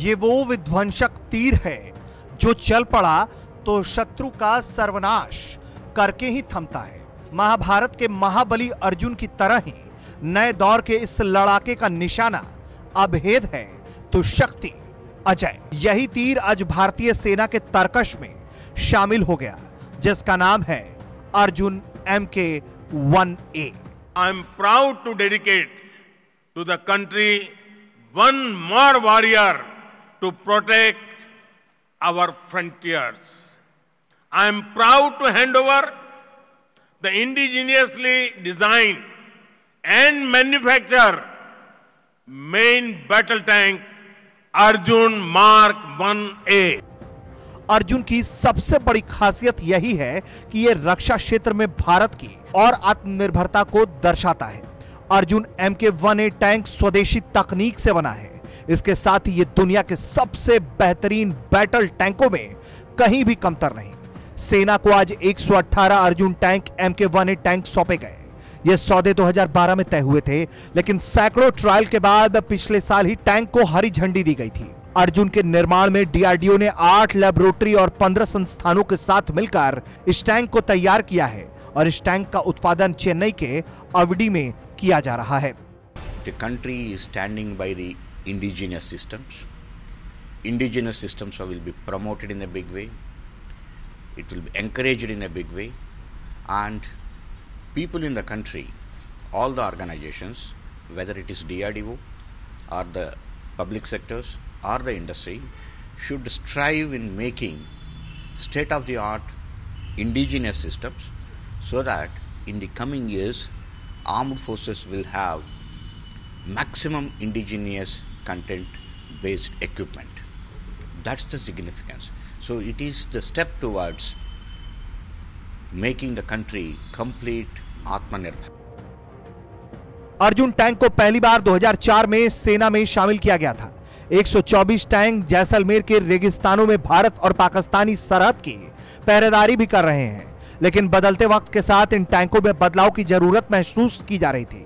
ये वो विध्वंसक तीर है जो चल पड़ा तो शत्रु का सर्वनाश करके ही थमता है। महाभारत के महाबली अर्जुन की तरह ही नए दौर के इस लड़ाके का निशाना अभेद है तो शक्ति अजय। यही तीर आज भारतीय सेना के तरकश में शामिल हो गया, जिसका नाम है Arjun MK-1A। I am proud to dedicate to the country one more warrior to protect our frontiers. I am proud to hand over the indigenously designed and manufactured main battle tank Arjun Mark 1A। Arjun की सबसे बड़ी खासियत यही है कि यह रक्षा क्षेत्र में भारत की और आत्मनिर्भरता को दर्शाता है। अर्जुन MK-1A टैंक स्वदेशी तकनीक से बना है। इसके साथ ही यह दुनिया के सबसे बेहतरीन बैटल टैंकों में कहीं भी कमतर नहीं। सेना को आज 118 अर्जुन टैंक MK-1A टैंक सौंपे गए। ये सौदे 2012 में तय हुए थे, लेकिन सैकड़ों ट्रायल के बाद पिछले साल ही टैंक को हरी झंडी दी गई थी। अर्जुन के निर्माण में DRDO ने 8 लैबोरेटरी और 15 संस्थानों के साथ मिलकर इस टैंक को तैयार किया है और इस टैंक का उत्पादन चेन्नई के अवडी में किया जा रहा है। The country is standing by the indigenous systems. Indigenous systems will be promoted in a big way. It will be encouraged in a big way, and people in the country, all the organizations, whether it is DRDO or the public sectors or the industry, should strive in making state-of-the-art indigenous systems so that in the coming years armed forces will have maximum indigenous content based equipment. That's the significance. So it is the step towards making the country complete आत्मनिर्भर। Arjun tank को पहली बार 2004 में सेना में शामिल किया गया था। 124 टैंक जैसलमेर के रेगिस्तानों में भारत और पाकिस्तानी सरहद की पहरेदारी भी कर रहे हैं, लेकिन बदलते वक्त के साथ इन टैंकों में बदलाव की जरूरत महसूस की जा रही थी,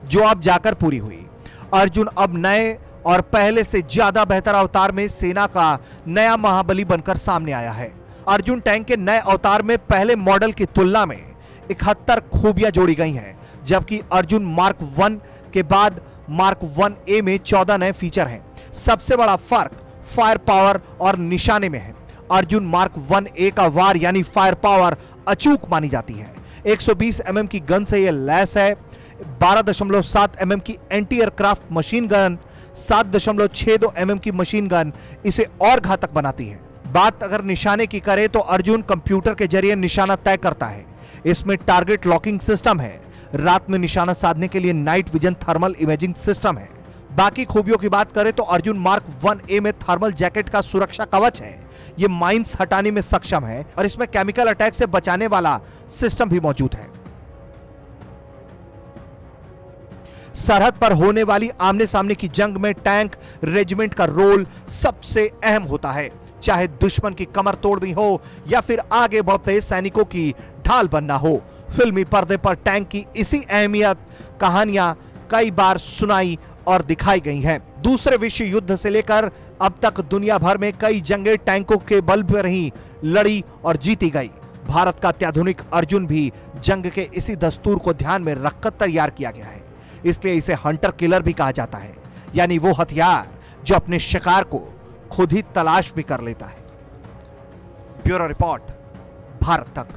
जो अब जाकर पूरी हुई। अर्जुन अब नए और पहले से ज्यादा बेहतर अवतार में सेना का नया महाबली बनकर सामने आया है। अर्जुन टैंक के नए अवतार में पहले मॉडल की तुलना में 71 खूबियां जोड़ी गई हैं, जबकि अर्जुन मार्क 1 के बाद मार्क 1A में 14 नए फीचर हैं। सबसे बड़ा फर्क फायर पावर और निशाने में है। अर्जुन मार्क 1A का वार यानी फायर पावर अचूक मानी जाती है। 120 mm की गन से यह लैस है। 12.7 mm की anti aircraft machine gun, 7.62 mm की मशीन गन इसे और घातक बनाती है। बात अगर निशाने की करें तो अर्जुन कंप्यूटर के जरिए निशाना तय करता है। इसमें टारगेट लॉकिंग सिस्टम है। रात में निशाना साधने के लिए night vision thermal imaging system है। बाकी खूबियों की बात करें तो अर्जुन मार्क 1A में थर्मल जैकेट का सुरक्षा कवच है। यह माइंस हटाने में सक्षम है और इसमें केमिकल अटैक से बचाने वाला सिस्टम भी मौजूद है। सरहद पर होने वाली आमने सामने की जंग में टैंक रेजिमेंट का रोल सबसे अहम होता है, चाहे दुश्मन की कमर तोड़नी हो या फिर आगे बढ़ते सैनिकों की ढाल बनना हो। फिल्मी पर्दे पर टैंक की इसी अहमियत कहानियां कई बार सुनाई और दिखाई गई हैं। दूसरे विश्व युद्ध से लेकर अब तक दुनिया भर में कई जंगें टैंकों के बल पर ही लड़ी और जीती गई। भारत का अत्याधुनिक अर्जुन भी जंग के इसी दस्तूर को ध्यान में रखकर तैयार किया गया है। इसलिए इसे हंटर किलर भी कहा जाता है, यानी वो हथियार जो अपने शिकार को खुद ही तलाश भी कर लेता है। ब्यूरो रिपोर्ट, भारत तक।